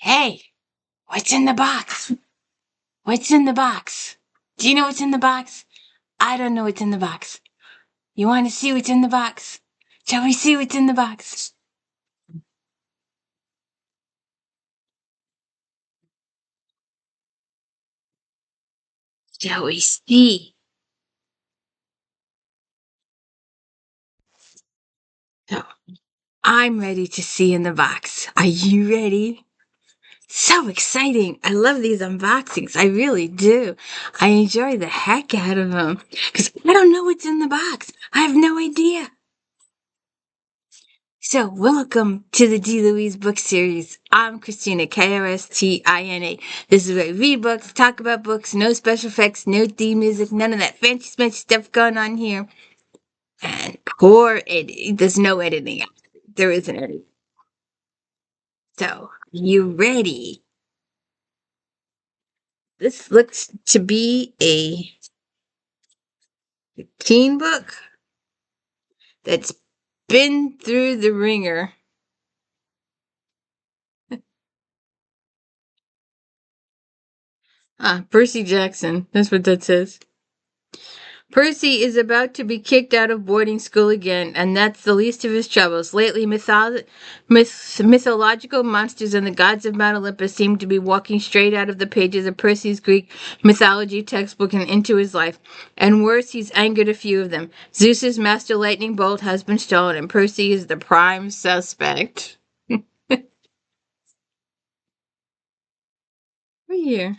Hey, what's in the box? What's in the box? Do you know what's in the box? I don't know what's in the box. You want to see what's in the box? Shall we see what's in the box? Shall we see? So, I'm ready to see in the box. Are you ready? So exciting. I love these unboxings. I really do. I enjoy the heck out of them. Because I don't know what's in the box. I have no idea. So, welcome to the D. Louise book series. I'm Christina, K-R-S-T-I-N-A. This is where we read books, talk about books, no special effects, no theme music, none of that fancy smancy stuff going on here. And poor editing. There's no editing. There isn't any. So, you ready? This looks to be a teen book that's been through the ringer. Percy Jackson. That's what that says. Percy is about to be kicked out of boarding school again, and that's the least of his troubles. Lately, mythological monsters and the gods of Mount Olympus seem to be walking straight out of the pages of Percy's Greek mythology textbook and into his life. And worse, he's angered a few of them. Zeus's master lightning bolt has been stolen, and Percy is the prime suspect. Right here.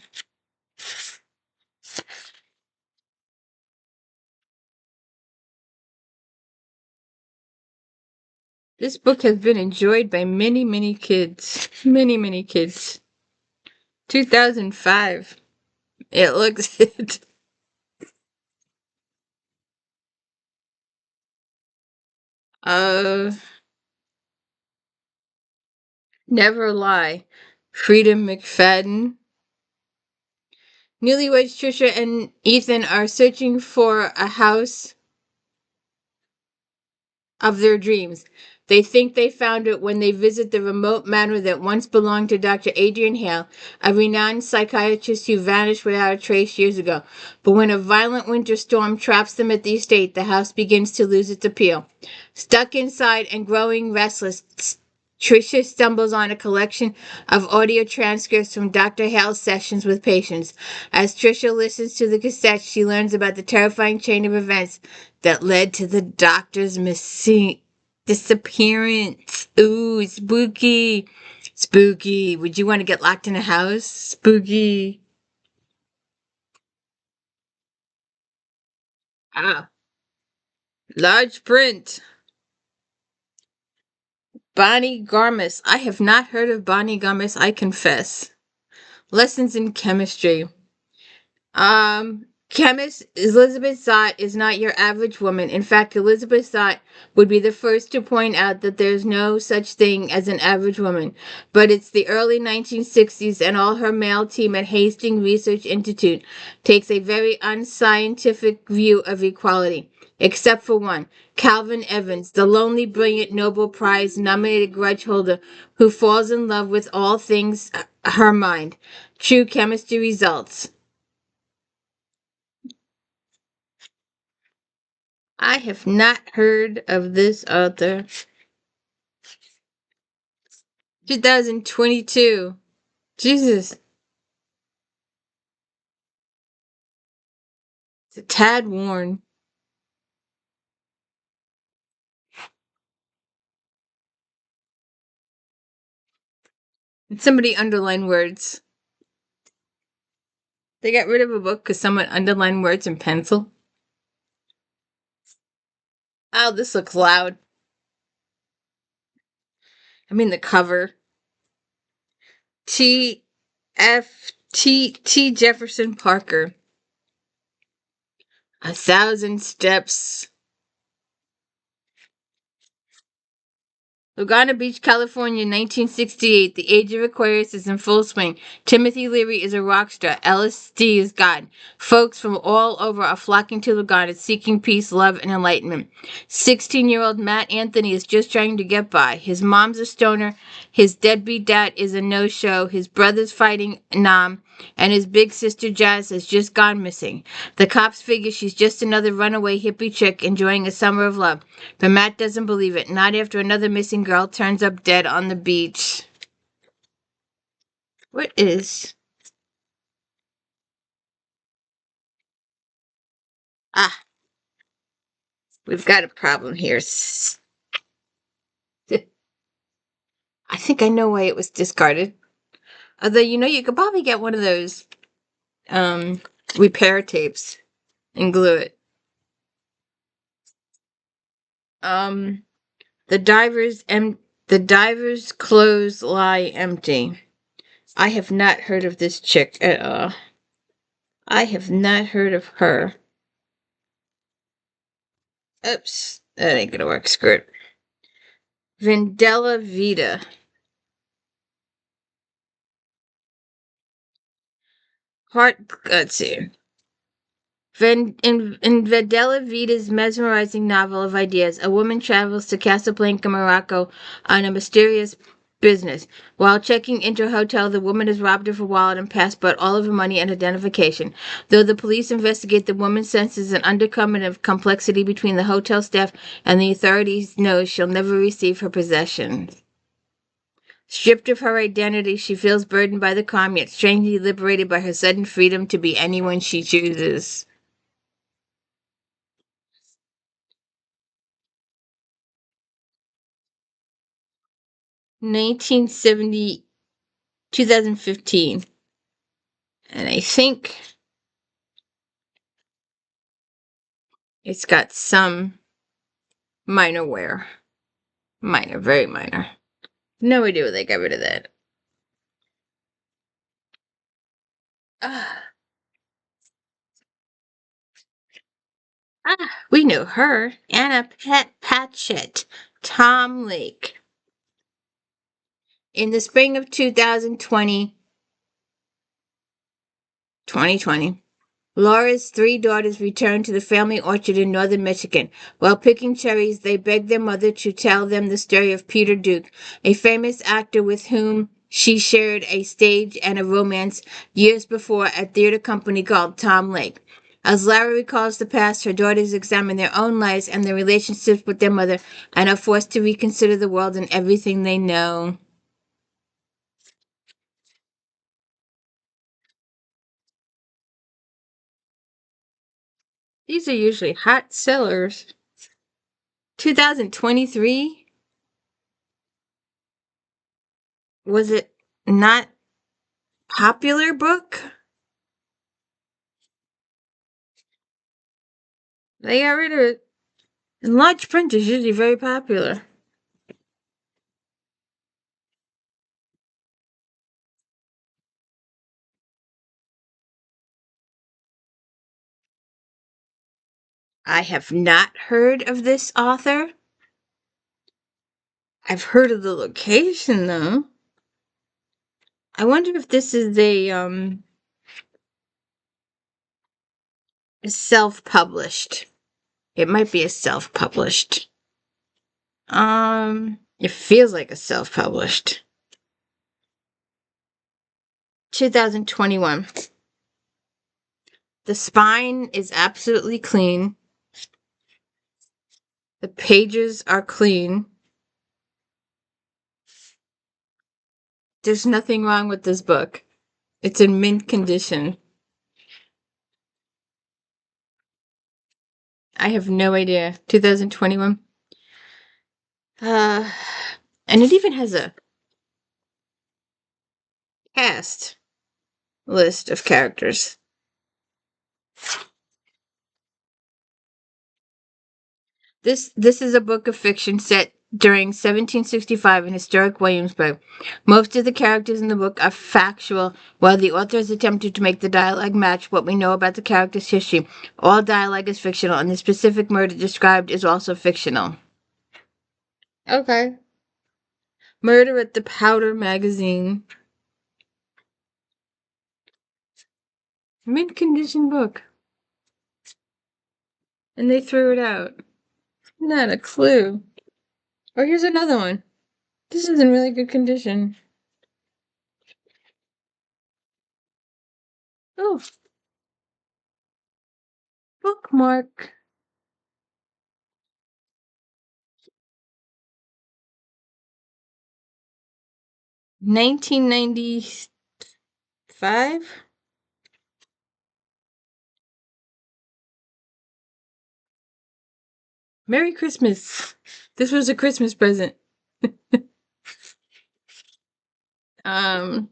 This book has been enjoyed by many, many kids. Many, many kids. 2005. It looks it. Uh, Never Lie. Freedom McFadden. Newlyweds Trisha and Ethan are searching for a house of their dreams. They think they found it when they visit the remote manor that once belonged to Dr. Adrian Hale, a renowned psychiatrist who vanished without a trace years ago. But when a violent winter storm traps them at the estate, the house begins to lose its appeal. Stuck inside and growing restless, Tricia stumbles on a collection of audio transcripts from Dr. Hale's sessions with patients. As Tricia listens to the cassette, she learns about the terrifying chain of events that led to the doctor's disappearance. Ooh, spooky. Spooky. Would you want to get locked in a house? Spooky. Ah, large print. Bonnie Garmis. I have not heard of Bonnie Garmis, I confess. Lessons in chemistry. Chemist Elizabeth Zott is not your average woman. In fact, Elizabeth Zott would be the first to point out that there's no such thing as an average woman. But it's the early 1960s, and all her male team at Hastings Research Institute takes a very unscientific view of equality. Except for one, Calvin Evans, the lonely, brilliant Nobel Prize nominated grudge holder who falls in love with all things her mind. True chemistry results. I have not heard of this author. 2022. Jesus. It's a tad worn. And somebody underlined words. They got rid of a book because someone underlined words in pencil. Oh, this looks loud. I mean the cover. T. Jefferson Parker. 1,000 Steps. Laguna Beach, California, 1968. The age of Aquarius is in full swing. Timothy Leary is a rock star. LSD is God. Folks from all over are flocking to Laguna, seeking peace, love, and enlightenment. 16-year-old Matt Anthony is just trying to get by. His mom's a stoner. His deadbeat dad is a no-show. His brother's fighting Nam. And his big sister Jazz has just gone missing. The cops figure she's just another runaway hippie chick enjoying a summer of love. But Matt doesn't believe it, not after another missing girl turns up dead on the beach. What is... Ah, we've got a problem here. I think I know why it was discarded. Although, you could probably get one of those repair tapes and glue it. The diver's clothes lie empty. I have not heard of this chick at all. I have not heard of her. Oops, that ain't gonna work. Screw it. Vendella Vita. Let's see. In Vendella Vita's mesmerizing novel of ideas, a woman travels to Casablanca, Morocco on a mysterious business. While checking into a hotel, the woman is robbed of her wallet and passport, all of her money and identification. Though the police investigate, the woman senses an undercurrent of complexity between the hotel staff and the authorities knows she'll never receive her possessions. Stripped of her identity, she feels burdened by the crime, yet strangely liberated by her sudden freedom to be anyone she chooses. (1970) 2015. And I think it's got some minor wear. Minor, very minor. No idea why they got rid of that. We knew her. Anna Patchett. Tom Lake. In the spring of 2020, Laura's 3 daughters returned to the family orchard in northern Michigan. While picking cherries, they begged their mother to tell them the story of Peter Duke, a famous actor with whom she shared a stage and a romance years before at theater company called Tom Lake. As Lara recalls the past, her daughters examine their own lives and their relationships with their mother and are forced to reconsider the world and everything they know. These are usually hot sellers. 2023? Was it not popular book? They got rid of it. And large print is usually very popular. I have not heard of this author. I've heard of the location though. I wonder if this is a self-published. It might be a self-published. It feels like a self-published. 2021. The spine is absolutely clean. The pages are clean. There's nothing wrong with this book. It's in mint condition. I have no idea. 2021. And it even has a cast list of characters. This is a book of fiction set during 1765 in historic Williamsburg. Most of the characters in the book are factual, while the author has attempted to make the dialogue match what we know about the character's history. All dialogue is fictional, and the specific murder described is also fictional. Okay. Murder at the Powder magazine. Mint condition book. And they threw it out. Not a clue. Oh, here's another one. This is in really good condition. Oh. Bookmark. 1995? Merry Christmas. This was a Christmas present. Tom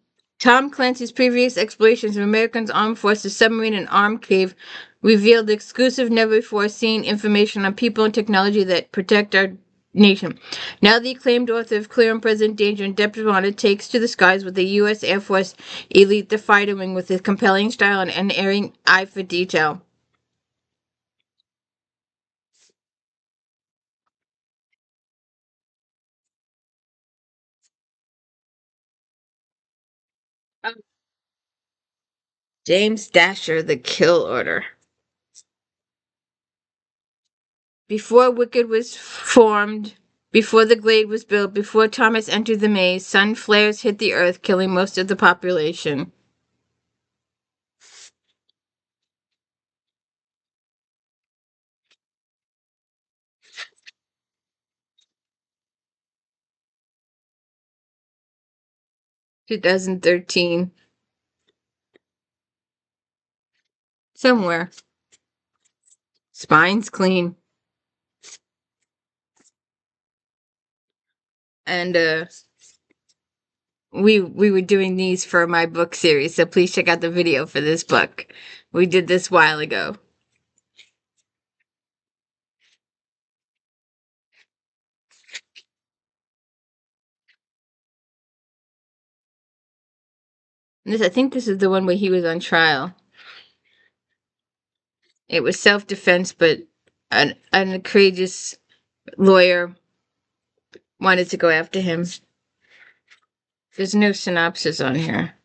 Clancy's previous explorations of American armed forces submarine and armed cave revealed exclusive, never-before-seen information on people and technology that protect our nation. Now the acclaimed author of Clear and Present Danger and Depth of Honor takes to the skies with the U.S. Air Force elite, the fighter wing, with his compelling style and unerring eye for detail. James Dasher, The Kill Order. Before Wicked was formed, before the Glade was built, before Thomas entered the maze, sun flares hit the earth, killing most of the population. (2013) Somewhere. Spine's clean. And we were doing these for my book series, so please check out the video for this book. We did this a while ago. And I think this is the one where he was on trial. It was self-defense, but an courageous lawyer wanted to go after him. There's no synopsis on here.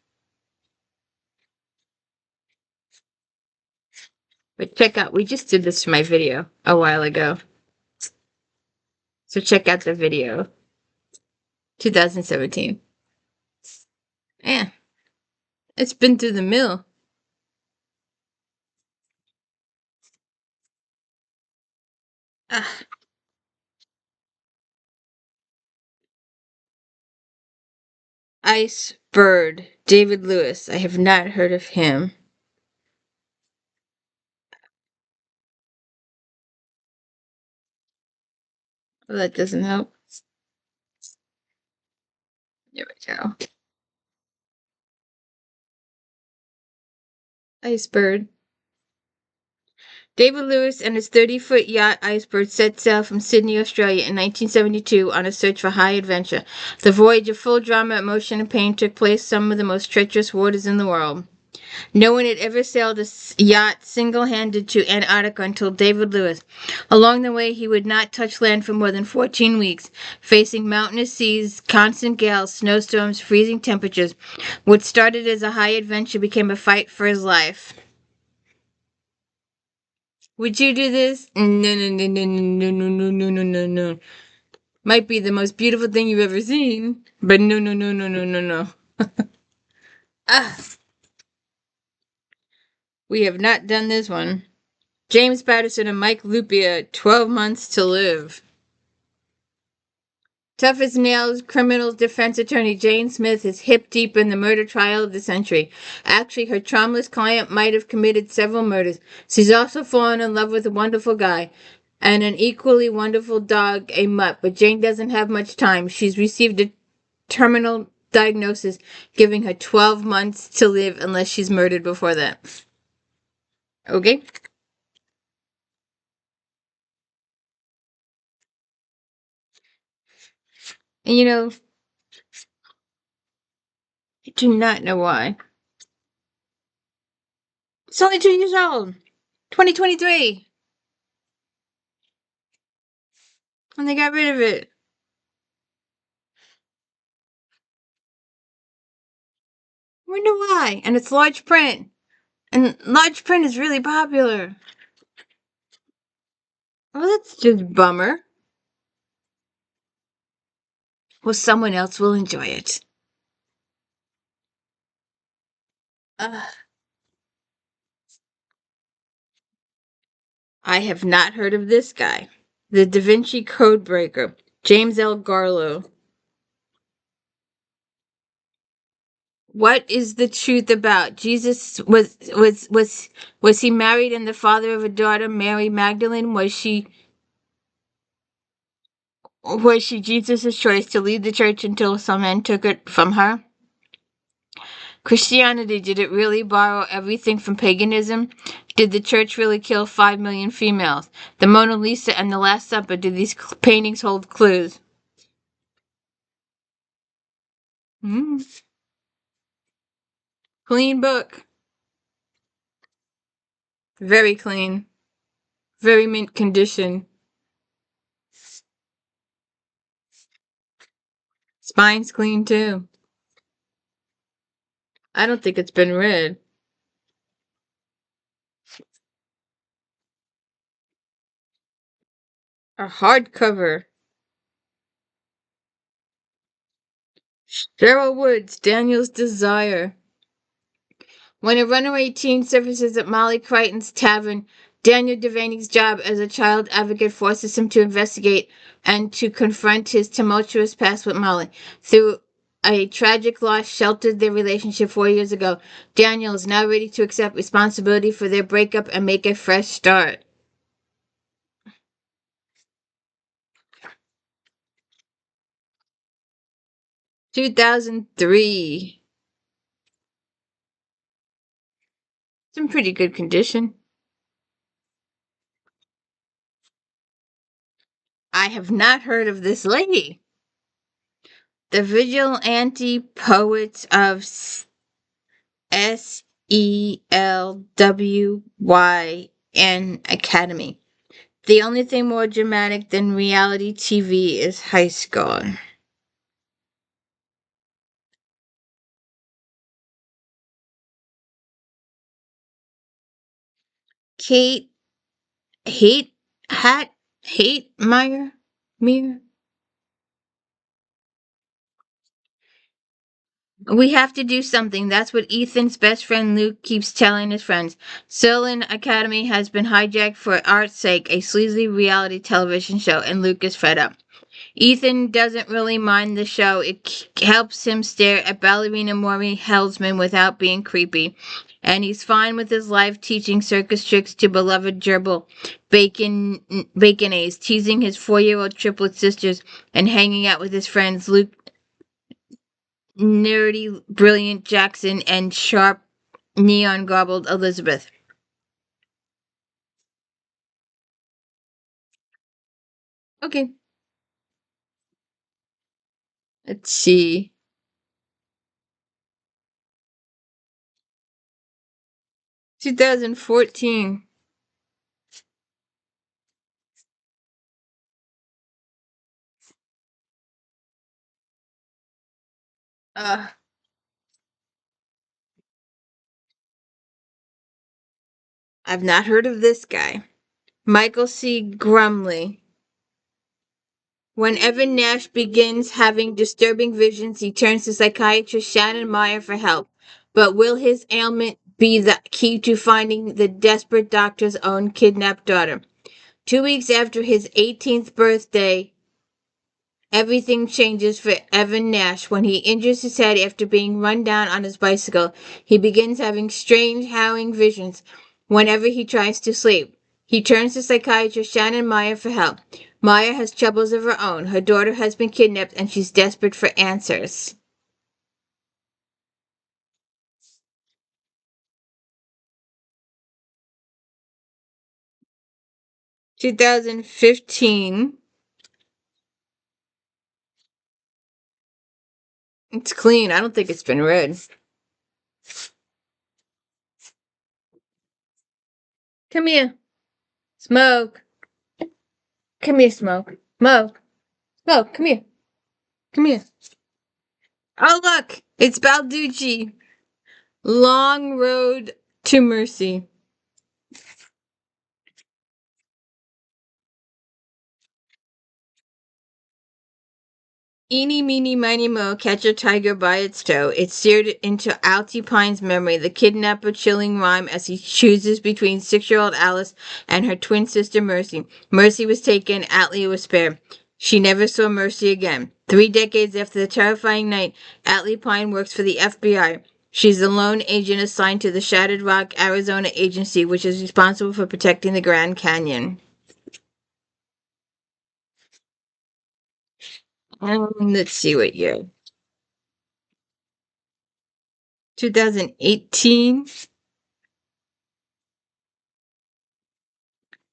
But check out, we just did this for my video a while ago. So check out the video. 2017. Yeah. It's been through the mill. Ah. Ice Bird. David Lewis. I have not heard of him. Well, that doesn't help. There we go. Ice Bird. David Lewis and his 30-foot yacht Icebird set sail from Sydney, Australia in 1972 on a search for high adventure. The voyage of full drama, emotion, and pain took place some of the most treacherous waters in the world. No one had ever sailed a yacht single-handed to Antarctica until David Lewis. Along the way, he would not touch land for more than 14 weeks, facing mountainous seas, constant gales, snowstorms, freezing temperatures. What started as a high adventure became a fight for his life. Would you do this? No, no, no, no, no, no, no, no, no, no, no. Might be the most beautiful thing you've ever seen, but no, no, no, no, no, no, no. Ah. We have not done this one. James Patterson and Mike Lupia, 12 Months to Live. Tough as nails, criminal defense attorney Jane Smith is hip deep in the murder trial of the century. Actually, her charmless client might have committed several murders. She's also fallen in love with a wonderful guy and an equally wonderful dog, a mutt, but Jane doesn't have much time. She's received a terminal diagnosis, giving her 12 months to live unless she's murdered before that. Okay? And you know, I do not know why. It's only 2 years old. 2023. And they got rid of it. Wonder why. And it's large print. And large print is really popular. Well, that's just a bummer. Well, someone else will enjoy it. I have not heard of this guy. The Da Vinci Codebreaker, James L. Garlow. What is the truth about Jesus? Was he married and the father of a daughter, Mary Magdalene? Was she Jesus' choice to lead the church until some men took it from her? Christianity, did it really borrow everything from paganism? Did the church really kill 5 million females? The Mona Lisa and the Last Supper, did these paintings hold clues? Mm. Clean book. Very clean. Very mint condition. Spine's clean too. I don't think it's been read. A hardcover. Cheryl Woods, Daniel's Desire. When a runaway teen surfaces at Molly Crichton's tavern, Daniel Devaney's job as a child advocate forces him to investigate and to confront his tumultuous past with Molly. Through a tragic loss sheltered their relationship 4 years ago, Daniel is now ready to accept responsibility for their breakup and make a fresh start. (2003). It's in pretty good condition. I have not heard of this lady. The Vigilante Poets of SELWYN Academy. The only thing more dramatic than reality TV is high school. Kate Hate Hat Hate Meyer Mir. We have to do something. That's what Ethan's best friend Luke keeps telling his friends. Sylvan Academy has been hijacked for art's sake, a sleazy reality television show, and Luke is fed up. Ethan doesn't really mind the show. It helps him stare at ballerina Maury Helsman without being creepy. And he's fine with his life teaching circus tricks to beloved gerbil Baconaise, teasing his 4-year-old triplet sisters, and hanging out with his friends Luke, nerdy, brilliant Jackson, and sharp, neon-gobbled Elizabeth. Okay. Let's see. 2014. Uh, I've not heard of this guy. Michael C. Grumley. When Evan Nash begins having disturbing visions, he turns to psychiatrist Shannon Meyer for help. But will his ailment be the key to finding the desperate doctor's own kidnapped daughter? 2 weeks after his 18th birthday, everything changes for Evan Nash. When he injures his head after being run down on his bicycle, he begins having strange, howling visions whenever he tries to sleep. He turns to psychiatrist Shannon Meyer for help. Meyer has troubles of her own. Her daughter has been kidnapped and she's desperate for answers. (2015). It's clean. I don't think it's been read. Come here. Smoke. Come here, Smoke. Smoke. Smoke, come here. Come here. Oh, look. It's Baldacci. Long Road to Mercy. Eeny, meeny, miny, mo, catch a tiger by its toe. It's seared into Altie Pine's memory, the kidnapper chilling rhyme as he chooses between 6-year-old Alice and her twin sister Mercy. Mercy was taken, Atlee was spared. She never saw Mercy again. 3 decades after the terrifying night, Atlee Pine works for the FBI. She's the lone agent assigned to the Shattered Rock, Arizona agency, which is responsible for protecting the Grand Canyon. Let's see what year. 2018.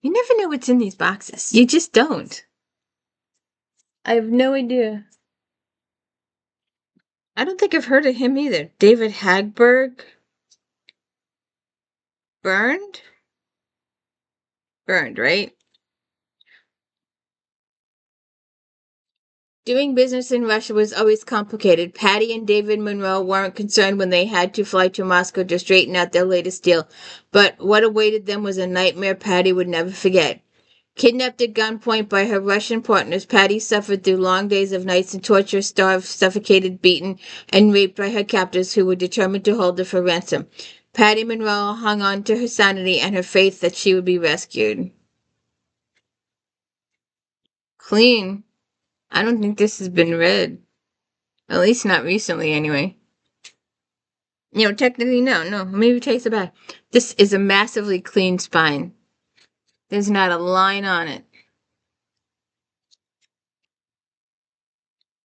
You never know what's in these boxes. You just don't. I have no idea. I don't think I've heard of him either. David Hagberg? Burned? Burned, right? Doing business in Russia was always complicated. Patty and David Monroe weren't concerned when they had to fly to Moscow to straighten out their latest deal, but what awaited them was a nightmare Patty would never forget. Kidnapped at gunpoint by her Russian partners, Patty suffered through long days of nights and torture, starved, suffocated, beaten, and raped by her captors who were determined to hold her for ransom. Patty Monroe hung on to her sanity and her faith that she would be rescued. Clean. I don't think this has been read. At least not recently, anyway. Technically, no. Maybe takes it back. This is a massively clean spine. There's not a line on it.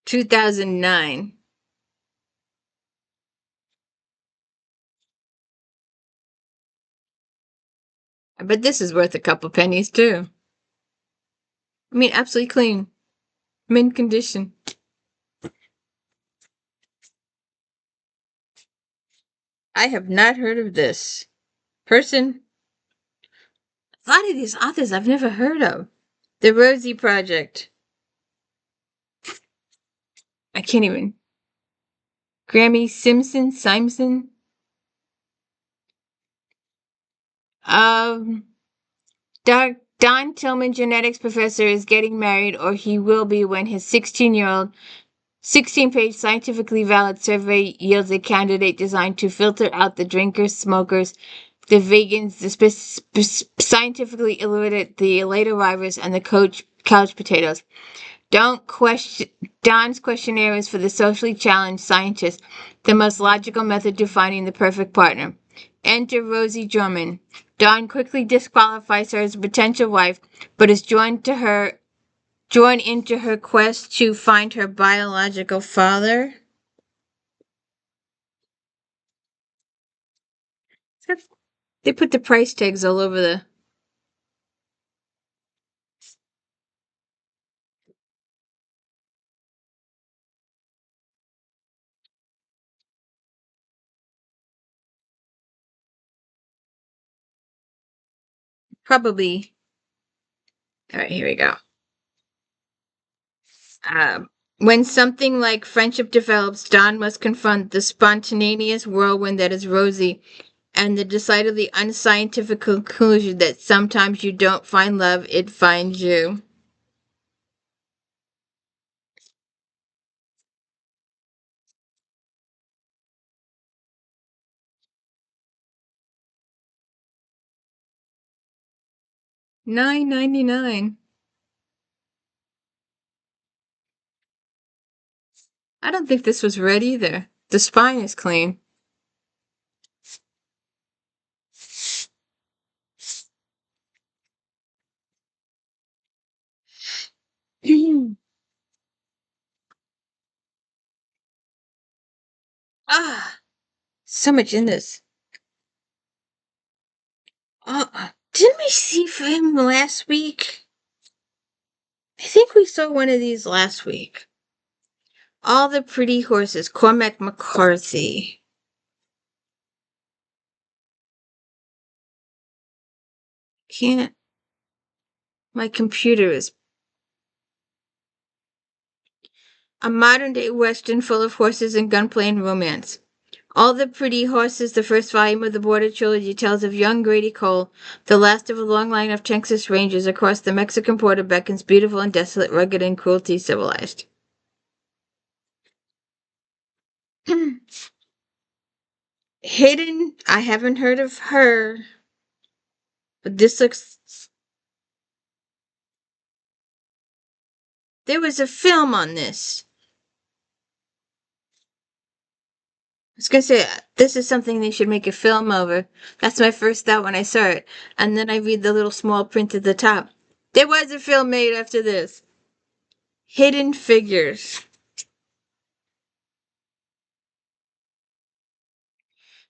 2009. I bet this is worth a couple pennies, too. I mean, absolutely clean. Mint condition. I have not heard of this. Person. A lot of these authors I've never heard of. The Rosie Project. I can't even. GRAEME Simson. Don Tillman, genetics professor, is getting married, or he will be when his 16-page scientifically valid survey yields a candidate designed to filter out the drinkers, smokers, the vegans, the scientifically illiterate, the late arrivals, and the couch potatoes. Don's questionnaire is for the socially challenged scientist, the most logical method to finding the perfect partner. Enter Rosie Drummond. Don quickly disqualifies her as a potential wife, but is joined into her quest to find her biological father. They put the price tags all over the. Probably. All right, here we go. When something like friendship develops, Don must confront the spontaneous whirlwind that is Rosie and the decidedly unscientific conclusion that sometimes you don't find love, it finds you. $9.99. I don't think this was red either. The spine is clean. So much in this. Didn't we see him last week? I think we saw one of these last week. All the Pretty Horses, Cormac McCarthy. Can't. My computer is. A modern day western full of horses and gunplay and romance. All the Pretty Horses, the first volume of the Border Trilogy, tells of young Grady Cole, the last of a long line of Texas Rangers across the Mexican border, beckons beautiful and desolate, rugged and cruelty civilized. Hidden, I haven't heard of her, but this looks... There was a film on this. I was gonna say, this is something they should make a film over. That's my first thought when I saw it. And then I read the little small print at the top. There was a film made after this. Hidden Figures.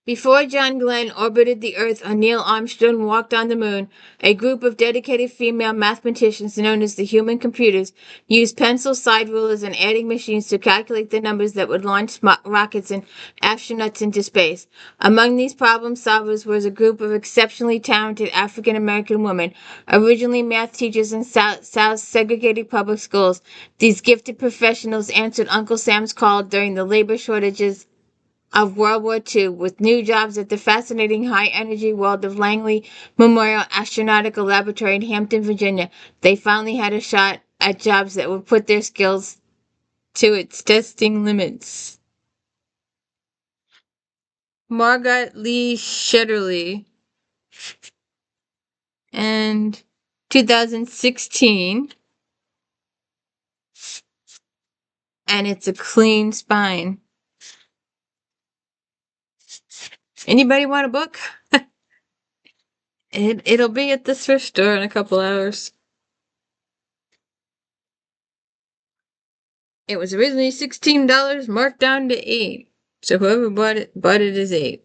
Before John Glenn orbited the Earth or Neil Armstrong walked on the Moon, a group of dedicated female mathematicians known as the human computers used pencil side rulers and adding machines to calculate the numbers that would launch rockets and astronauts into space. Among these problem solvers was a group of exceptionally talented African American women, originally math teachers in South's segregated public schools. These gifted professionals answered Uncle Sam's call during the labor shortages of World War II with new jobs at the fascinating high-energy world of Langley Memorial Astronautical Laboratory in Hampton, Virginia. They finally had a shot at jobs that would put their skills to its testing limits. Margot Lee Shetterly. And 2016. And it's a clean spine. Anybody want a book? It'll be at the thrift store in a couple hours. It was originally $16, marked down to $8. So whoever bought it as $8.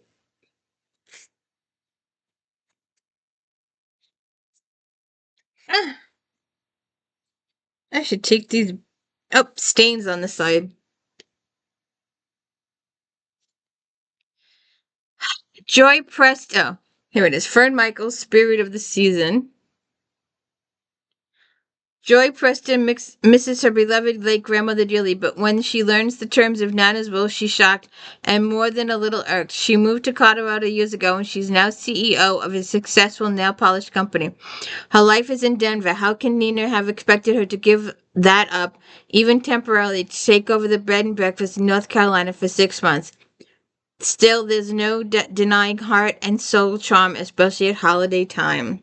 I should take these... Oh, stains on the side. Joy Presto. Here it is. Fern Michaels, Spirit of the Season. Joy Preston misses her beloved late grandmother dearly, but when she learns the terms of Nana's will, she's shocked and more than a little irked. She moved to Colorado years ago, and she's now CEO of a successful nail polish company. Her life is in Denver. How can Nina have expected her to give that up, even temporarily, to take over the bed and breakfast in North Carolina for 6 months? Still, there's no denying heart and soul charm, especially at holiday time.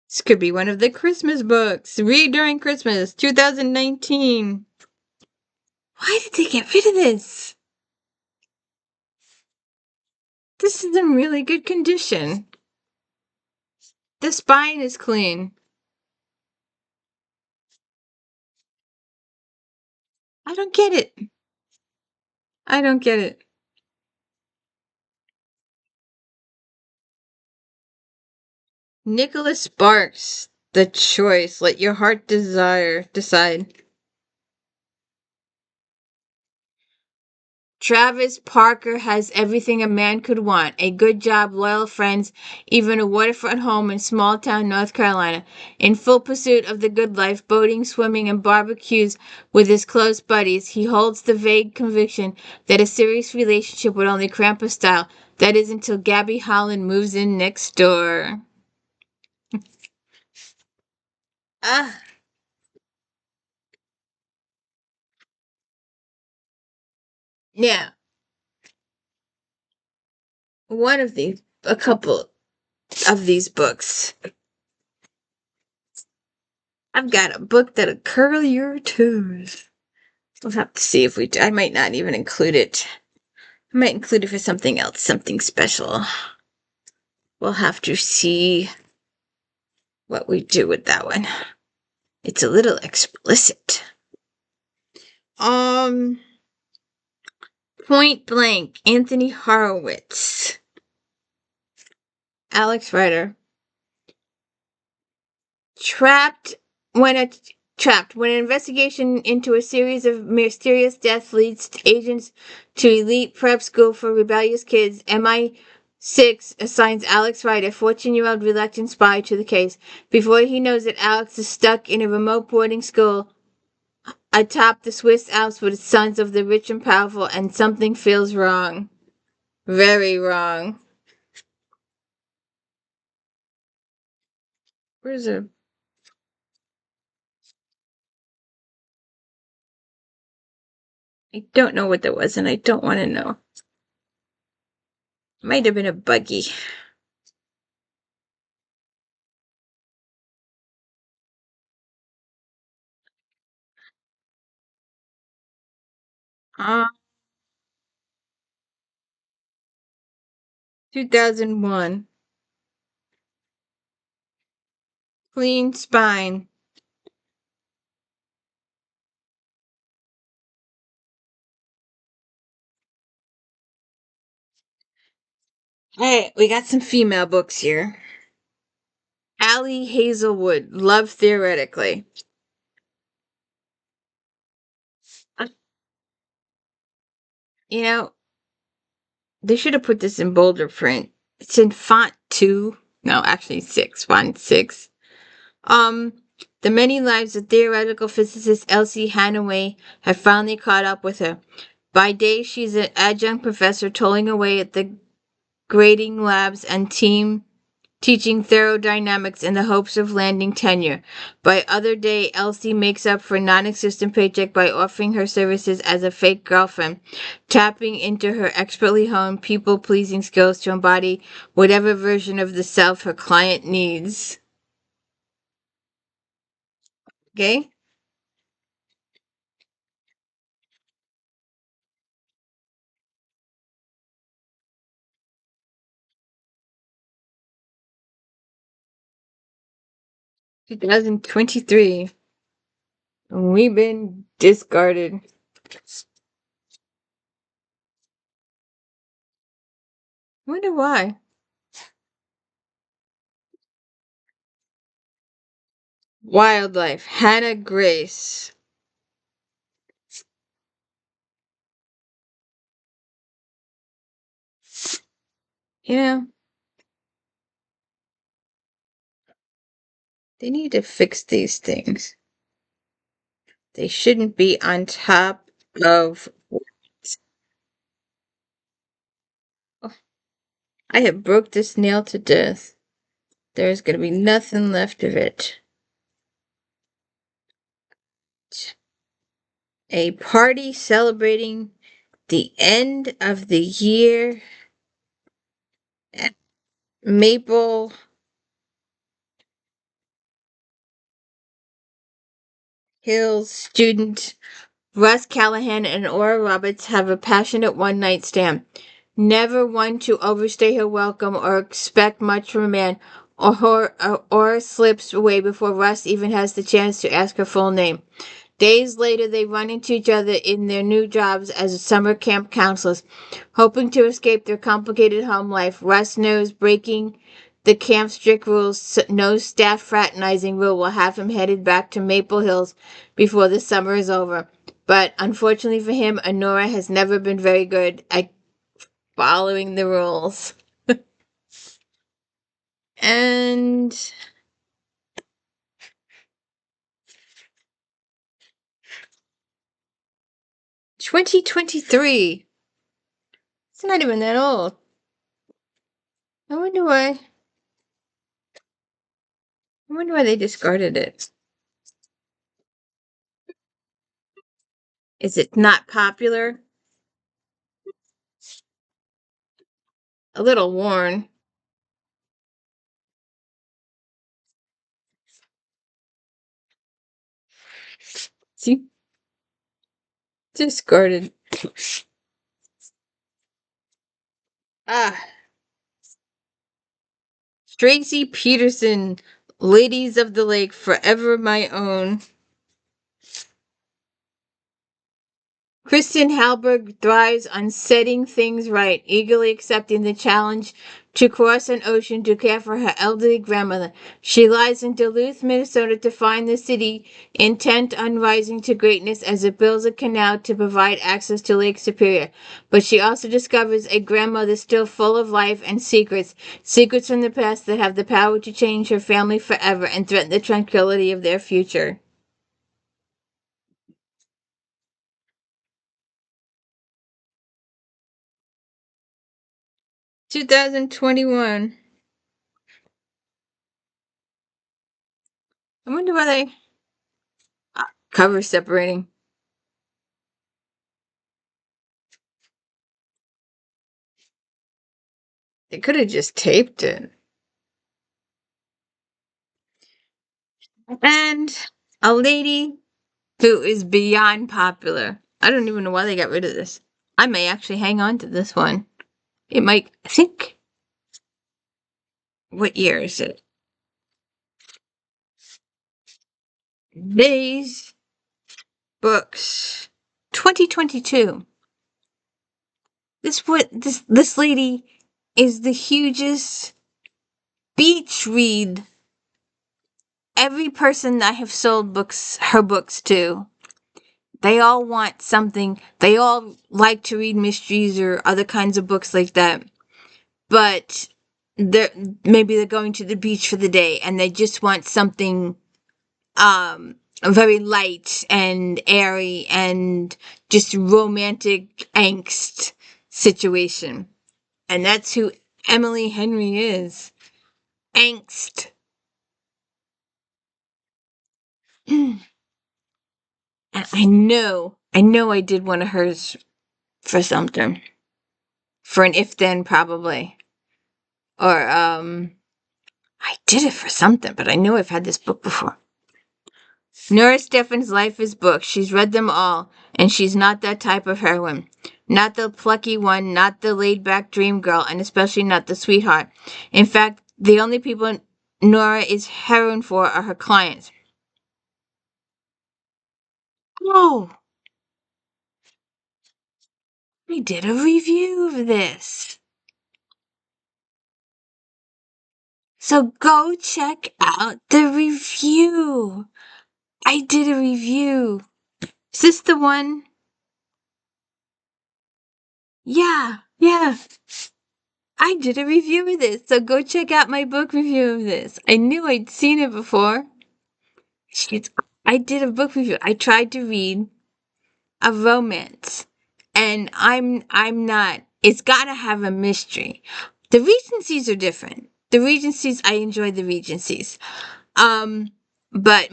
This could be one of the Christmas books. Read during Christmas, 2019. Why did they get rid of this? This is in really good condition. The spine is clean. I don't get it. I don't get it. Nicholas Sparks, The Choice. Let your heart decide. Travis Parker has everything a man could want. A good job, loyal friends, even a waterfront home in small-town North Carolina. In full pursuit of the good life, boating, swimming, and barbecues with his close buddies, he holds the vague conviction that a serious relationship would only cramp his style. That is until Gabby Holland moves in next door. Ah. Yeah. A couple of these books. I've got a book that'll curl your toes. We'll have to see if I might not even include it. I might include it for something else, something special. We'll have to see what we do with that one. It's a little explicit. Point Blank, Anthony Horowitz. Alex Rider. Trapped when an investigation into a series of mysterious deaths leads agents to elite prep school for rebellious kids, MI6 assigns Alex Wright, a 14-year-old reluctant spy, to the case. Before he knows it, Alex is stuck in a remote boarding school atop the Swiss Alps with sons of the rich and powerful, and something feels wrong. Very wrong. Where's it? I don't know what that was, and I don't want to know. Might have been a buggy. 2001. Clean spine. Alright, we got some female books here. Allie Hazelwood, Love Theoretically. You know, they should have put this in bolder print. It's in font 2. No, actually 6. Font 6. The many lives of theoretical physicist Elsie Hanaway have finally caught up with her. By day, she's an adjunct professor toiling away at the grading labs and teaching thermodynamics in the hopes of landing tenure. By other day, Elsie makes up for non-existent paycheck by offering her services as a fake girlfriend, tapping into her expertly honed people-pleasing skills to embody whatever version of the self her client needs. Okay? Two 2023. We've been discarded. I wonder why. Wildlife. Hannah Grace. You know, they need to fix these things. They shouldn't be on top of. Oh, I have broke this nail to death. There's going to be nothing left of it. A party celebrating the end of the year at Maple Hills. Student Russ Callahan and Ora Roberts have a passionate one-night stand. Never one to overstay her welcome or expect much from a man, or slips away before Russ even has the chance to ask her full name. Days later, they run into each other in their new jobs as summer camp counselors. Hoping to escape their complicated home life, Russ knows breaking the camp's strict rules, no staff fraternizing rule, will have him headed back to Maple Hills before the summer is over. But unfortunately for him, Honora has never been very good at following the rules. And 2023. It's not even that old. I wonder why. I wonder why they discarded it. Is it not popular? A little worn. See? Discarded. Ah. Tracy Peterson, Ladies of the Lake, Forever My Own. Kristen Halberg thrives on setting things right, eagerly accepting the challenge to cross an ocean to care for her elderly grandmother. She lies in Duluth, Minnesota to find the city intent on rising to greatness as it builds a canal to provide access to Lake Superior. But she also discovers a grandmother still full of life and secrets, secrets from the past that have the power to change her family forever and threaten the tranquility of their future. 2021. I wonder why they cover separating. They could have just taped it. And a lady who is beyond popular. I don't even know why they got rid of this. I may actually hang on to this one. It might, I think, what year is it? These books, 2022. This lady is the hugest beach read. Every person I have sold her books to, they all want something. They all like to read mysteries or other kinds of books like that. But maybe they're going to the beach for the day and they just want something very light and airy and just romantic angst situation. And that's who Emily Henry is. Angst. And I know I did one of hers for something. For an if then probably. Or I did it for something, but I know I've had this book before. Nora Stephen's Life is Books. She's read them all, and she's not that type of heroine. Not the plucky one, not the laid-back dream girl, and especially not the sweetheart. In fact, the only people Nora is heroine for are her clients. Oh, we did a review of this. So go check out the review. I did a review. Is this the one? Yeah. I did a review of this, so go check out my book review of this. I knew I'd seen it before. I did a book review. I tried to read a romance, and I'm not. It's gotta have a mystery. The Regencies are different. The Regencies, I enjoy the Regencies. But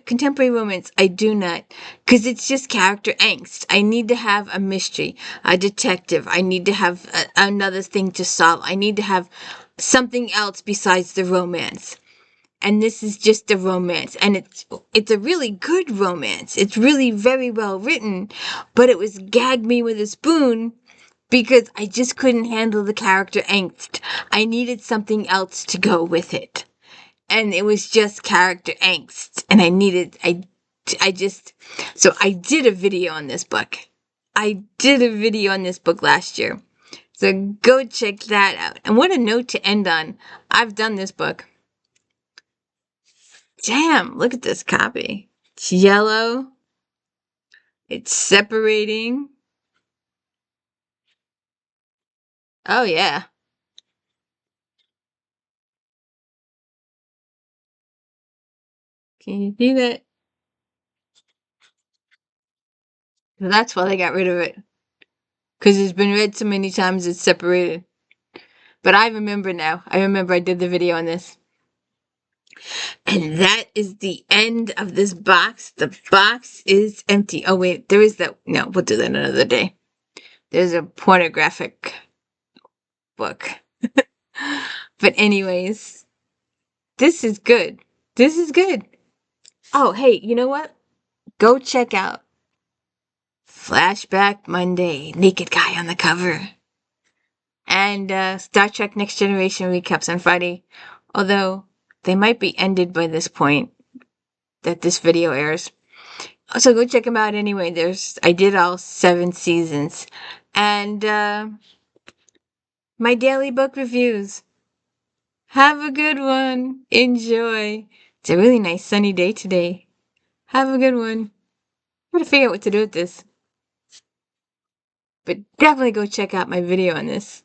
contemporary romance, I do not, because it's just character angst. I need to have a mystery, a detective. I need to have another thing to solve. I need to have something else besides the romance. And this is just a romance, and it's a really good romance. It's really very well written, but it was gag me with a spoon because I just couldn't handle the character angst. I needed something else to go with it. And it was just character angst. And so I did a video on this book. I did a video on this book last year. So go check that out. And what a note to end on. I've done this book. Damn, look at this copy. It's yellow. It's separating. Oh, yeah. Can you see that? So that's why they got rid of it. Because it's been read so many times it's separated. But I remember now. I remember I did the video on this. And that is the end of this box. The box is empty. Oh, wait. There is that. No, we'll do that another day. There's a pornographic book. But anyways, this is good. This is good. Oh, hey, you know what? Go check out Flashback Monday, Naked Guy on the cover. And Star Trek Next Generation recaps on Friday. Although they might be ended by this point that this video airs. So go check them out anyway. I did all 7 seasons. And my daily book reviews. Have a good one. Enjoy. It's a really nice sunny day today. Have a good one. I'm gonna figure out what to do with this. But definitely go check out my video on this.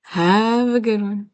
Have a good one.